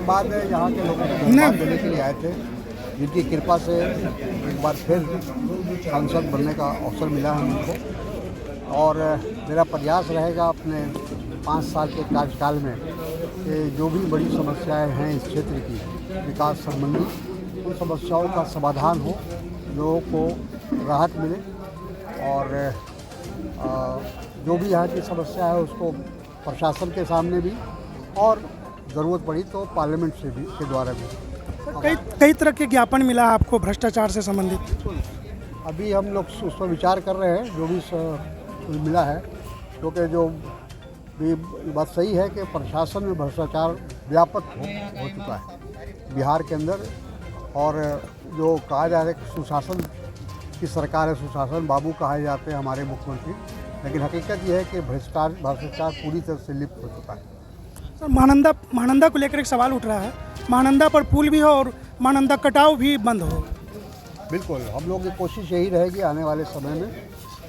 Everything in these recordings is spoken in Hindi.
बाद यहाँ के लोगों को धन्यवाद देने के लिए आए थे, जिनकी कृपा से एक बार फिर सांसद बनने का अवसर मिला है हमको। और मेरा प्रयास रहेगा अपने 5 साल के कार्यकाल में कि जो भी बड़ी समस्याएं हैं इस क्षेत्र की विकास संबंधी, उन समस्याओं का समाधान हो, लोगों को राहत मिले और जो भी यहाँ की समस्या है उसको प्रशासन के सामने भी और ज़रूरत पड़ी तो पार्लियामेंट से भी के द्वारा भी। कई तरह के ज्ञापन मिला आपको भ्रष्टाचार से संबंधित? अभी हम लोग उस पर विचार कर रहे हैं, जो भी मिला है, क्योंकि जो भी बात सही है कि प्रशासन में भ्रष्टाचार व्यापक हो चुका है बिहार के अंदर। और जो कहा जा रहा है सुशासन की सरकार है, सुशासन बाबू कहे जाते हैं हमारे मुख्यमंत्री, लेकिन हकीकत यह है कि भ्रष्टाचार पूरी तरह से लिप्त हो चुका है। सर, महानंदा को लेकर एक सवाल उठ रहा है, महानंदा पर पुल भी हो और महानंदा कटाव भी बंद हो। बिल्कुल, हम लोग की कोशिश यही रहेगी आने वाले समय में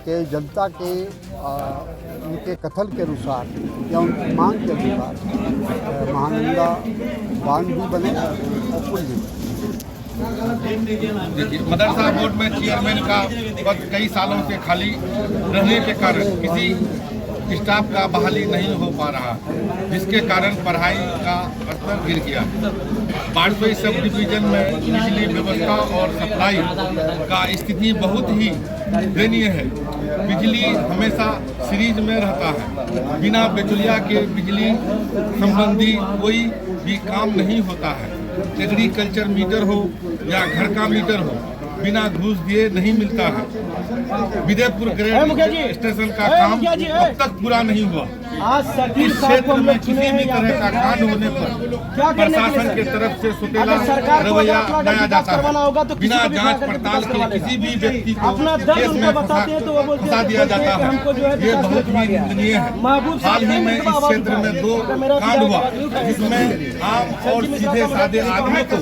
कि जनता के उनके कथन के अनुसार या उनकी मांग के अनुसार महानंदा बांध भी बने और पुल भी बने। देखिए, मदरसा बोर्ड में चेयरमैन का पद कई सालों से खाली रहने के कारण किसी स्टाफ का बहाली नहीं हो पा रहा, जिसके कारण पढ़ाई का स्तर गिर गया। 1200 सब डिवीजन में बिजली व्यवस्था और सप्लाई का स्थिति बहुत ही दयनीय है। बिजली हमेशा सीरीज में रहता है, बिना बिचौलिया के बिजली संबंधी कोई भी काम नहीं होता है। एग्रीकल्चर मीटर हो या घर का मीटर हो, बिना घूस दिए नहीं मिलता है। विदयपुर ग्रेड स्टेशन का काम अब तक पूरा नहीं हुआ। इस क्षेत्र में किसी भी तरह का कांड होने पर प्रशासन के तरफ से सुतेला रवैया अपनाया जाता है। बिना जांच पड़ताल के किसी भी व्यक्ति को केस में फंसा दिया जाता है। ये बहुत ही निंदनीय है। हाल ही में इस क्षेत्र में 2 कांड हुआ, जिसमें आम और सीधे साधे आदमी को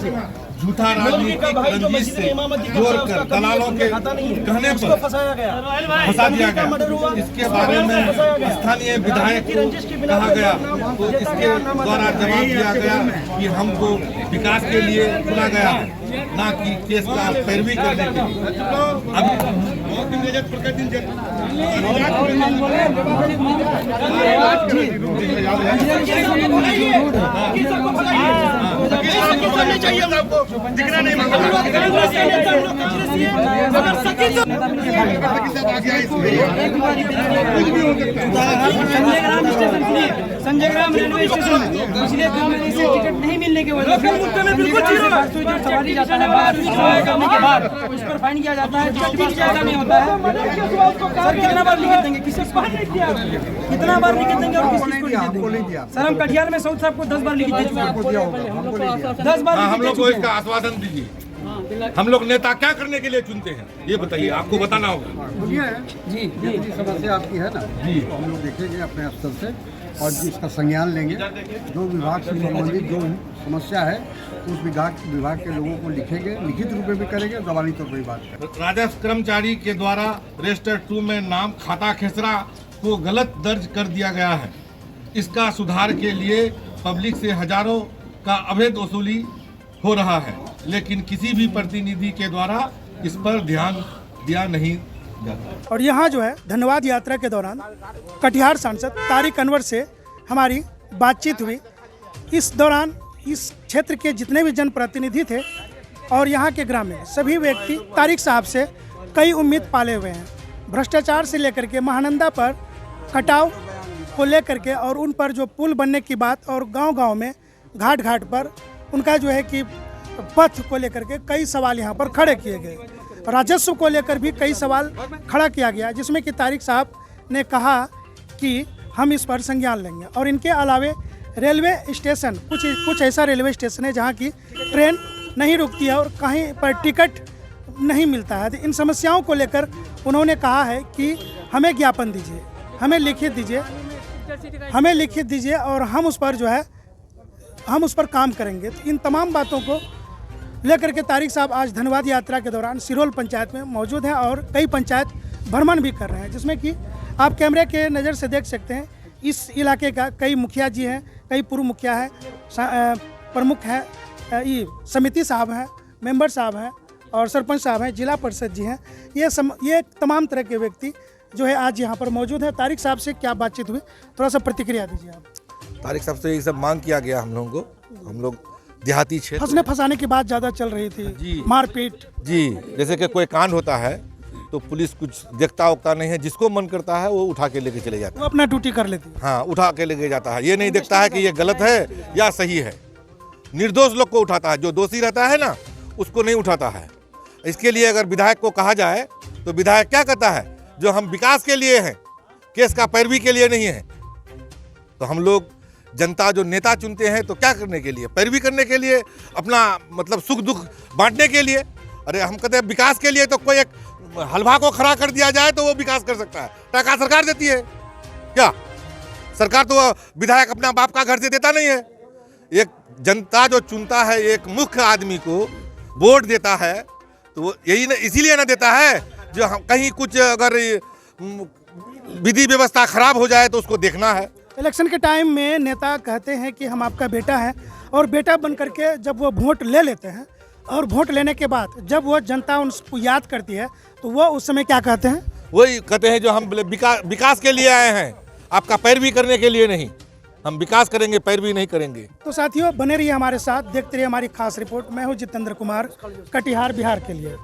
झूठा राजनीतिक रंजिश से जोड़कर दलालों के कहने पर फंसा दिया गया। इसके बारे में स्थानीय विधायक को कहा गया तो इसके द्वारा जवाब दिया गया कि हमको विकास के लिए चुना गया है, ना कि केस का पैरवी करने के दिखना नहीं संजय ग्राम रेलवे स्टेशन पिछले 2 महीने से टिकट नहीं मिलने के वजह से सवारी जाता है बाहर करने के बाद उस पर फाइन किया जाता है। टिकट भी जायजा नहीं होता है। सर, कितना बार लिखित देंगे, किसी कितना बार लिखित देंगे और किसी को नहीं देंगे? सर, हम कटिहार में सऊद साहब को 10 बार लिखित दे चुके हैं। 10 बार हम लोग को इसका आश्वासन दीजिए। हम लोग नेता क्या करने के लिए चुनते हैं, ये बताइए, आपको बताना होगा। जी समस्या आपकी है ना जी, तो हम लोग देखेंगे अपने स्तर से और इसका संज्ञान लेंगे। जो विभाग से संबंधित जो समस्या है उस विभाग के लोगों को लिखेंगे, लिखित रूप में भी करेंगे, जबानी तौर पर भी बात करेंगे। राजस्व कर्मचारी के द्वारा रजिस्टर 2 में नाम खाता खेसरा को गलत दर्ज कर दिया गया है। इसका सुधार के लिए पब्लिक से हजारों का अवैध वसूली हो रहा है, लेकिन किसी भी प्रतिनिधि के द्वारा इस पर ध्यान दिया नहीं जाता। और यहाँ जो है धन्यवाद यात्रा के दौरान कटिहार सांसद तारिक अनवर से हमारी बातचीत हुई। इस दौरान इस क्षेत्र के जितने भी जनप्रतिनिधि थे और यहाँ के ग्रामीण सभी व्यक्ति तारिक साहब से कई उम्मीद पाले हुए हैं। भ्रष्टाचार से लेकर के महानंदा पर कटाव को लेकर के और उन पर जो पुल बनने की बात और गांव-गांव में घाट पर उनका जो है कि पथ को लेकर के कई सवाल यहाँ पर खड़े किए गए। राजस्व को लेकर भी कई सवाल खड़ा किया गया, जिसमें कि तारिक साहब ने कहा कि हम इस पर संज्ञान लेंगे। और इनके अलावे रेलवे स्टेशन कुछ ऐसा रेलवे स्टेशन है जहाँ की ट्रेन नहीं रुकती है और कहीं पर टिकट नहीं मिलता है। तो इन समस्याओं को लेकर उन्होंने कहा है कि हमें ज्ञापन दीजिए, हमें लिखित दीजिए और हम उस पर जो है हम उस पर काम करेंगे। तो इन तमाम बातों को लेकर के तारिक साहब आज धन्यवाद यात्रा के दौरान सिरोल पंचायत में मौजूद हैं और कई पंचायत भ्रमण भी कर रहे हैं, जिसमें कि आप कैमरे के नज़र से देख सकते हैं इस इलाके का कई मुखिया जी हैं, कई पूर्व मुखिया हैं, प्रमुख हैं, ये समिति साहब हैं, मेंबर साहब हैं और सरपंच साहब हैं, जिला परिषद जी हैं, ये तमाम तरह के व्यक्ति जो है आज यहाँ पर मौजूद है। तारिक साहब से क्या बातचीत हुई, थोड़ा सा प्रतिक्रिया दीजिए आप। तारिक साहब से ये सब मांग किया गया हम लोगों को, हम लोग देहाती क्षेत्र फंसने फंसाने की बात ज़्यादा चल रही थी जी, मारपीट जी, जैसे कि कोई कांड होता है तो पुलिस कुछ देखता उगता नहीं है, जिसको मन करता है वो उठा के लेके चले जाता वो अपना ड्यूटी कर लेती है। है। हाँ, उठा के लेके जाता है, ये नहीं देखता है कि ये गलत है या सही है। निर्दोष लोग को उठाता है, जो दोषी रहता है ना उसको नहीं उठाता है। इसके लिए अगर विधायक को कहा जाए तो विधायक क्या कहता है, जो हम विकास के लिए हैं, केस का पैरवी के लिए नहीं है। तो हम लोग जनता जो नेता चुनते हैं तो क्या करने के लिए, पैरवी करने के लिए, अपना मतलब सुख दुख बांटने के लिए। अरे हम कहते हैं विकास के लिए, तो कोई एक हलवा को खड़ा कर दिया जाए तो वो विकास कर सकता है। टका सरकार देती है क्या? सरकार तो विधायक अपना बाप का घर से देता नहीं है। एक जनता जो चुनता है एक मुख्य आदमी को वोट देता है तो वो यही ना, इसीलिए ना देता है जो हम कहीं कुछ अगर विधि व्यवस्था खराब हो जाए तो उसको देखना है। इलेक्शन के टाइम में नेता कहते हैं कि हम आपका बेटा हैं, और बेटा बन करके जब वो वोट ले लेते हैं और वोट लेने के बाद जब वो जनता उनको याद करती है तो वो उस समय क्या कहते हैं? वही कहते हैं जो हम विकास के लिए आए हैं, आपका पैरवी करने के लिए नहीं। हम विकास करेंगे, पैरवी नहीं करेंगे। तो साथियों बने रहिए हमारे साथ, देखते रहिए हमारी खास रिपोर्ट। मैं हूँ जितेंद्र कुमार, कटिहार बिहार के लिए।